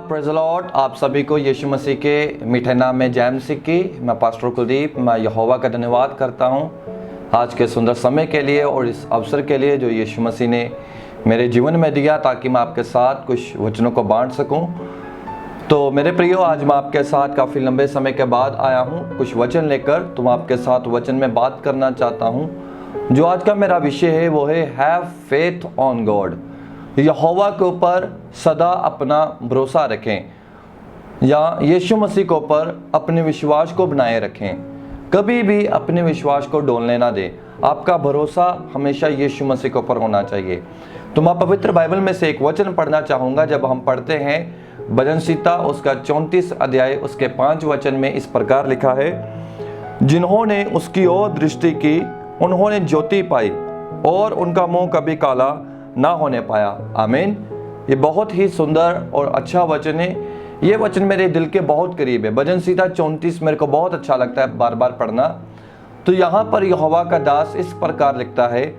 Praise the Lord. आप सभी को यीशु मसीह के मीठे नाम में जय मसीह की। मैं पास्टर कुलदीप, मैं यहोवा का धन्यवाद करता हूँ आज के सुंदर समय के लिए और इस अवसर के लिए जो यीशु मसीह ने मेरे जीवन में दिया, ताकि मैं आपके साथ कुछ वचनों को बांट सकूँ। तो मेरे प्रियो, आज मैं आपके साथ काफ़ी लंबे समय के बाद आया हूँ कुछ वचन लेकर। तो मैं आपके साथ वचन में बात करना चाहता हूँ। जो आज का मेरा विषय है वो है हैव फेथ ऑन गॉड। यहोवा के ऊपर सदा अपना भरोसा रखें या यीशु मसीह के ऊपर अपने विश्वास को बनाए रखें। कभी भी अपने विश्वास को डोलने ना दें। आपका भरोसा हमेशा यीशु मसीह के ऊपर होना चाहिए। तो मैं पवित्र बाइबल में से एक वचन पढ़ना चाहूँगा। जब हम पढ़ते हैं भजन संहिता उसका 34 अध्याय उसके 5 वचन में इस प्रकार लिखा है, जिन्होंने उसकी ओर दृष्टि की उन्होंने ज्योति पाई और उनका मुंह कभी काला ना होने पाया। आमीन। ये बहुत ही सुंदर और अच्छा वचन है। ये वचन मेरे दिल के बहुत करीब है। भजन संहिता 34 मेरे को बहुत अच्छा लगता है बार बार पढ़ना। तो यहाँ पर यहोवा का दास इस प्रकार लिखता है,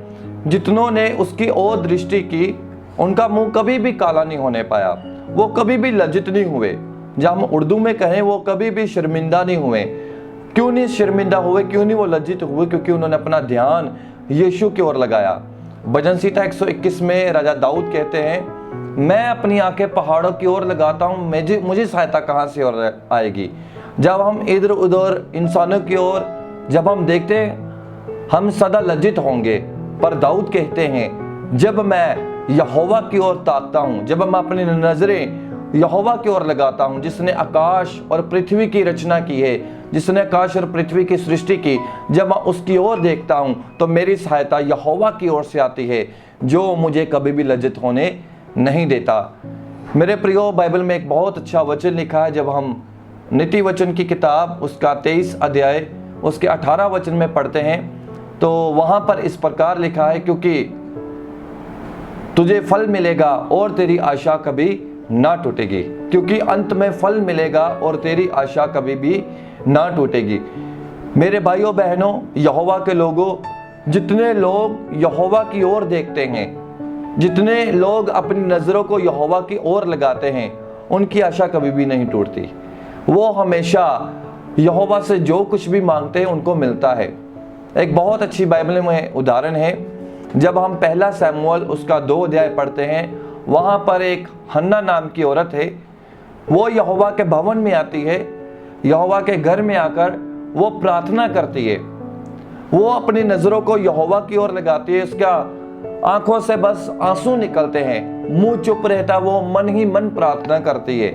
जितनों ने उसकी ओर दृष्टि की उनका मुंह कभी भी काला नहीं होने पाया। वो कभी भी लज्जित नहीं हुए। जब हम उर्दू में कहें, वो कभी भी शर्मिंदा नहीं हुए। क्यों नहीं शर्मिंदा हुए, क्यों नहीं वो लज्जित हुए? क्योंकि उन्होंने अपना ध्यान यीशु की ओर लगाया। भजन संहिता 121 में राजा दाऊद कहते हैं, मैं अपनी आंखें पहाड़ों की ओर लगाता हूँ, मुझे सहायता कहाँ से और आएगी। जब हम इधर उधर इंसानों की ओर जब हम देखते हैं, हम सदा लज्जित होंगे। पर दाऊद कहते हैं, जब मैं यहोवा की ओर ताकता हूँ, जब मैं अपनी नजरें यहोवा की ओर लगाता हूँ, जिसने आकाश और पृथ्वी की रचना की है, जिसने आकाश और पृथ्वी की सृष्टि की, जब मैं उसकी ओर देखता हूँ तो मेरी सहायता यहोवा की ओर से आती है, जो मुझे कभी भी लज्जित होने नहीं देता। मेरे प्रियो, बाइबल में एक बहुत अच्छा वचन लिखा है। जब हम नीति वचन की किताब उसका 23 अध्याय उसके 18 वचन में पढ़ते हैं, तो वहाँ पर इस प्रकार लिखा है, क्योंकि तुझे फल मिलेगा और तेरी आशा कभी ना टूटेगी। क्योंकि अंत में फल मिलेगा और तेरी आशा कभी भी ना टूटेगी। मेरे भाइयों बहनों, यहोवा के लोगों, जितने लोग यहोवा की ओर देखते हैं, जितने लोग अपनी नज़रों को यहोवा की ओर लगाते हैं, उनकी आशा कभी भी नहीं टूटती। वो हमेशा यहोवा से जो कुछ भी मांगते हैं उनको मिलता है। एक बहुत अच्छी बाइबल में उदाहरण है। जब हम पहला शमूएल उसका 2 अध्याय पढ़ते हैं, वहाँ पर एक हन्ना नाम की औरत है। वो यहोवा के भवन में आती है, यहोवा के घर में आकर वो प्रार्थना करती है। वो अपनी नज़रों को यहोवा की ओर लगाती है। उसका आंखों से बस आंसू निकलते हैं, मुंह चुप रहता, वो मन ही मन प्रार्थना करती है।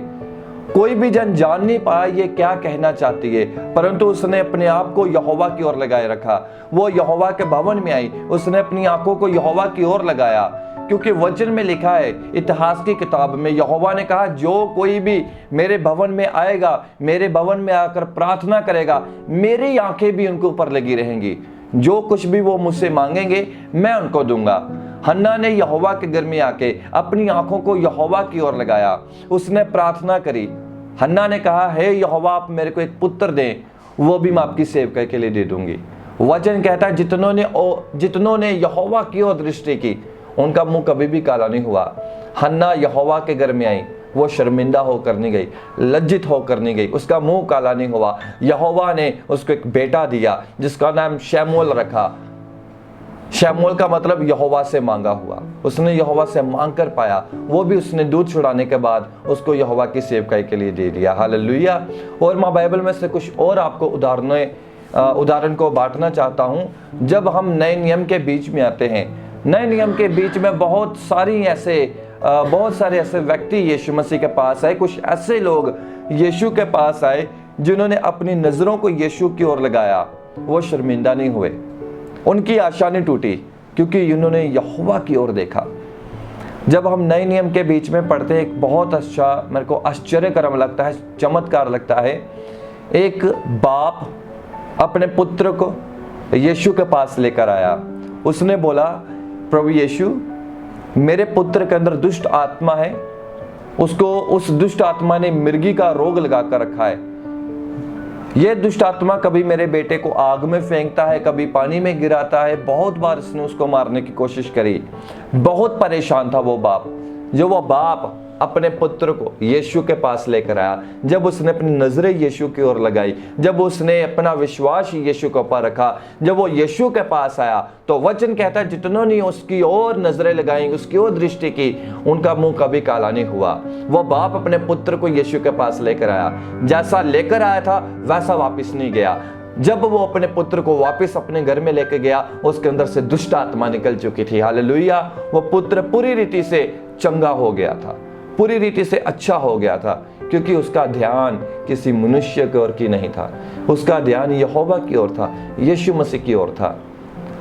कोई भी जन जान नहीं पाया ये क्या कहना चाहती है, परंतु उसने अपने आप को यहोवा की ओर लगाए रखा। वो यहोवा के भवन में आई, उसने अपनी आंखों को यहोवा की ओर लगाया। क्योंकि वचन में लिखा है, इतिहास की किताब में यहोवा ने कहा, जो कोई भी मेरे भवन में आएगा, मेरे भवन में आकर प्रार्थना करेगा, मेरी आंखें भी उनके ऊपर लगी रहेंगी। जो कुछ भी वो मुझसे मांगेंगे मैं उनको दूंगा। हन्ना ने यहोवा के घर में आके अपनी आंखों को यहोवा की ओर लगाया। उसने प्रार्थना करी। हन्ना ने कहा, हे यहोवा, आप मेरे को एक पुत्र दें, वो भी मैं आपकी सेवका के लिए दे दूंगी। वचन कहता है, जितनों ने यहोवा की ओर दृष्टि की उनका मुंह कभी भी काला नहीं हुआ। हन्ना यहोवा के घर में आई, वो शर्मिंदा होकर नहीं गई, लज्जित होकर नहीं गई, उसका मुंह काला नहीं हुआ। यहोवा ने उसको एक बेटा दिया जिसका नाम शमूएल रखा। शमूएल का मतलब यहोवा से मांगा हुआ। उसने यहोवा से मांग कर पाया, वो भी उसने दूध छुड़ाने के बाद उसको यहोवा की सेवकाई के लिए दे दिया। हालेलुया। और मैं बाइबल में से कुछ और आपको उदाहरण को बांटना चाहता हूँ। जब हम नए नियम के बीच में आते हैं, नए नियम के बीच में बहुत सारे ऐसे व्यक्ति यीशु मसीह के पास आए। कुछ ऐसे लोग यीशु के पास आए जिन्होंने अपनी नज़रों को यीशु की ओर लगाया। वो शर्मिंदा नहीं हुए, उनकी आशा नहीं टूटी, क्योंकि उन्होंने यहोवा की ओर देखा। जब हम नए नियम के बीच में पढ़ते हैं, एक बहुत अच्छा, मेरे को आश्चर्यकरम लगता है, चमत्कार लगता है। एक बाप अपने पुत्र को यीशु के पास लेकर आया। उसने बोला, प्रभु यीशु, मेरे पुत्र के अंदर दुष्ट आत्मा है, उसको उस दुष्ट आत्मा ने मिर्गी का रोग लगा कर रखा है। यह दुष्ट आत्मा कभी मेरे बेटे को आग में फेंकता है, कभी पानी में गिराता है। बहुत बार इसने उसको मारने की कोशिश करी। बहुत परेशान था वो बाप। जो वो बाप अपने पुत्र को यीशु के पास लेकर आया, जब उसने अपनी नजरें यीशु की ओर लगाई, जब उसने अपना विश्वास यीशु के ऊपर रखा, जब वो यीशु के पास आया, तो वचन कहता है जितनों ने उसकी ओर नजरें लगाई, उसकी ओर दृष्टि की, उनका मुंह कभी काला नहीं हुआ। वो बाप अपने पुत्र को यीशु के पास लेकर आया, जैसा लेकर आया था वैसा वापस नहीं गया। जब वो अपने पुत्र को वापस अपने घर में लेके गया, उसके अंदर से दुष्ट आत्मा निकल चुकी थी। हालेलुया। वो पुत्र पूरी रीति से चंगा हो गया था, पूरी रीति से अच्छा हो गया था, क्योंकि उसका ध्यान किसी मनुष्य की ओर की नहीं था, उसका ध्यान यहोवा की ओर था, यीशु मसीह की ओर था।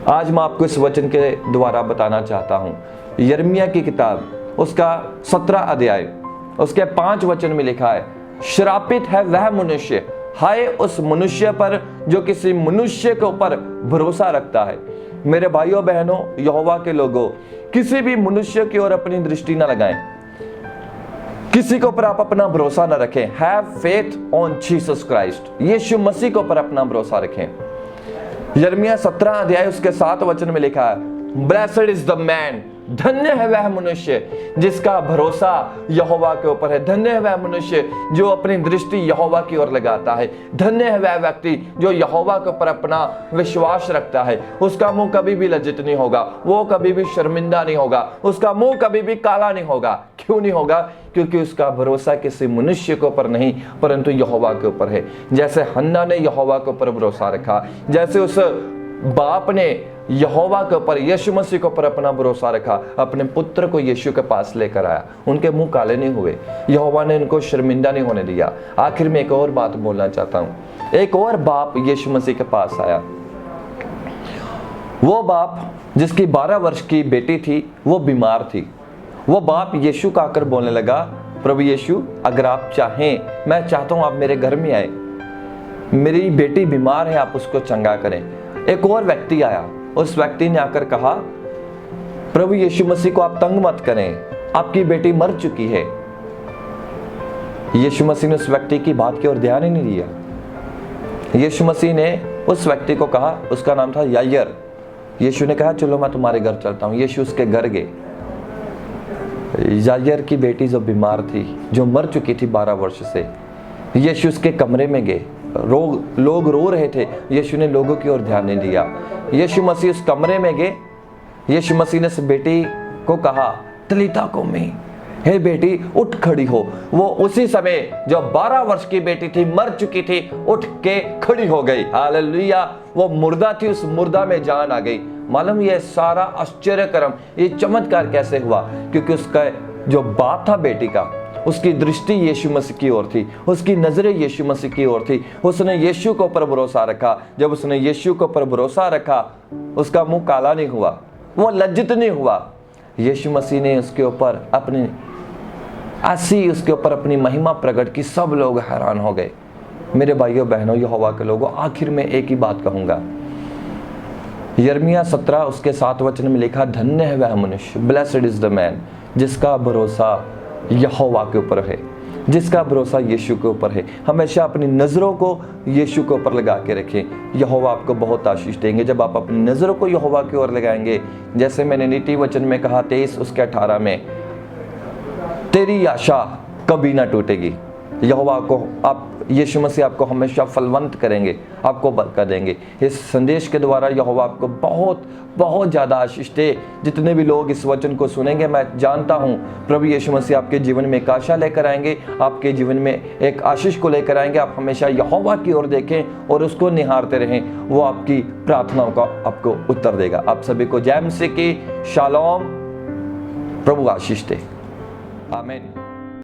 आज मैं आपको इस वचन के द्वारा बताना चाहता हूँ, यिर्मयाह की किताब उसका 17 अध्याय उसके 5 वचन में लिखा है, श्रापित है वह मनुष्य, हाय उस मनुष्य पर जो किसी मनुष्य के ऊपर भरोसा रखता है। मेरे भाइयों बहनों, यहोवा के लोगों, किसी भी मनुष्य की ओर अपनी दृष्टि न लगाएं, किसी के ऊपर आप अपना भरोसा न रखें। Have faith on Jesus Christ, यीशु मसीह के ऊपर अपना भरोसा रखें। यिर्मयाह 17 अध्याय उसके 7 वचन में लिखा है, ब्लेसेड इज द मैन, धन्य है वह मनुष्य जिसका भरोसा यहोवा के ऊपर है। धन्य है वह मनुष्य जो अपनी दृष्टि यहोवा की ओर लगाता है। धन्य है वह व्यक्ति जो यहोवा के ऊपर अपना विश्वास रखता है। उसका मुंह कभी भी लज्जित नहीं होगा, वो कभी भी शर्मिंदा नहीं होगा, उसका मुंह कभी भी काला नहीं होगा। क्यों नहीं होगा? क्योंकि उसका भरोसा किसी मनुष्य के ऊपर नहीं परंतु यहोवा के ऊपर है। जैसे हन्ना ने यहोवा के ऊपर भरोसा रखा, जैसे उस बाप ने यहोवा के ऊपर, यीशु मसीह के ऊपर अपना भरोसा रखा, अपने पुत्र को यीशु के पास लेकर आया, उनके मुंह काले नहीं हुए, यहोवा ने उनको शर्मिंदा नहीं होने दिया। आखिर में एक और बात बोलना चाहता हूं। एक और बाप यीशु मसीह के पास आया, वो बाप जिसकी 12 वर्ष की बेटी थी, वो बीमार थी। वो बाप यीशु का आकर बोलने लगा, प्रभु यीशु अगर आप चाहें, मैं चाहता हूं आप मेरे घर में आए, मेरी बेटी बीमार है, आप उसको चंगा करें। एक और व्यक्ति आया, उस व्यक्ति ने आकर कहा, प्रभु यीशु मसीह को आप तंग मत करें, आपकी बेटी मर चुकी है। यीशु मसीह ने उस व्यक्ति की बात की ओर ध्यान ही नहीं दिया। यीशु मसीह ने उस व्यक्ति को कहा, उसका नाम था यायर। यीशु ने कहा चलो मैं तुम्हारे घर चलता हूं। यीशु उसके घर गए। यायर की बेटी जो बीमार थी, जो मर चुकी थी 12 वर्ष से, यीशु उसके कमरे में गए। लोग रो रहे थे, यीशु ने लोगों की ओर ध्यान नहीं दिया। यीशु मसीह उस कमरे में गए। यीशु मसीह ने उस बेटी को कहा, तलीता कुमी, हे बेटी उठ खड़ी हो। वो उसी समय जो 12 वर्ष की बेटी थी, मर चुकी थी, उठ के खड़ी हो गई। हालेलुया। वो मुर्दा थी, उस मुर्दा में जान आ गई। मालूम ये सारा आश्चर्य कर्म, ये चमत्कार कैसे हुआ? क्योंकि उसका जो बाप था बेटी का, उसकी दृष्टि यीशु मसीह की ओर थी, उसकी नजरें यीशु मसीह की ओर थी। उसने यीशु के ऊपर भरोसा रखा। जब उसने यीशु के ऊपर भरोसा रखा, उसका मुंह काला नहीं हुआ, वो लज्जित नहीं हुआ। यीशु मसीह ने उसके ऊपर अपनी उसके ऊपर अपनी महिमा प्रकट की। सब लोग हैरान हो गए। मेरे भाइयों बहनों, यहोवा के लोगों, आखिर में एक ही बात कहूंगा। यिर्मयाह 17 उसके 7 वचन में लिखा, धन्य है वह मनुष्य, ब्लेसेड इज द मैन, जिसका भरोसा यहोवा के ऊपर है, जिसका भरोसा यीशु के ऊपर है। हमेशा अपनी नज़रों को यीशु के ऊपर लगा के रखें। यहोवा आपको बहुत आशीष देंगे जब आप अपनी नज़रों को यहोवा की ओर लगाएंगे। जैसे मैंने नीति वचन में कहा 23 उसके 18 में, तेरी आशा कभी ना टूटेगी। यहोवा को आप, यीशु मसीह आपको हमेशा फलवंत करेंगे, आपको बरकत देंगे। इस संदेश के द्वारा यहोवा आपको बहुत बहुत ज़्यादा आशीष दे। जितने भी लोग इस वचन को सुनेंगे, मैं जानता हूँ प्रभु यीशु मसीह आपके जीवन में एक आशा लेकर आएंगे, आपके जीवन में एक आशीष को लेकर आएंगे। आप हमेशा यहोवा की ओर देखें और उसको निहारते रहें, वो आपकी प्रार्थनाओं का आपको उत्तर देगा। आप सभी को जय मसीह की शालोम, प्रभु आशीष दे। आमीन।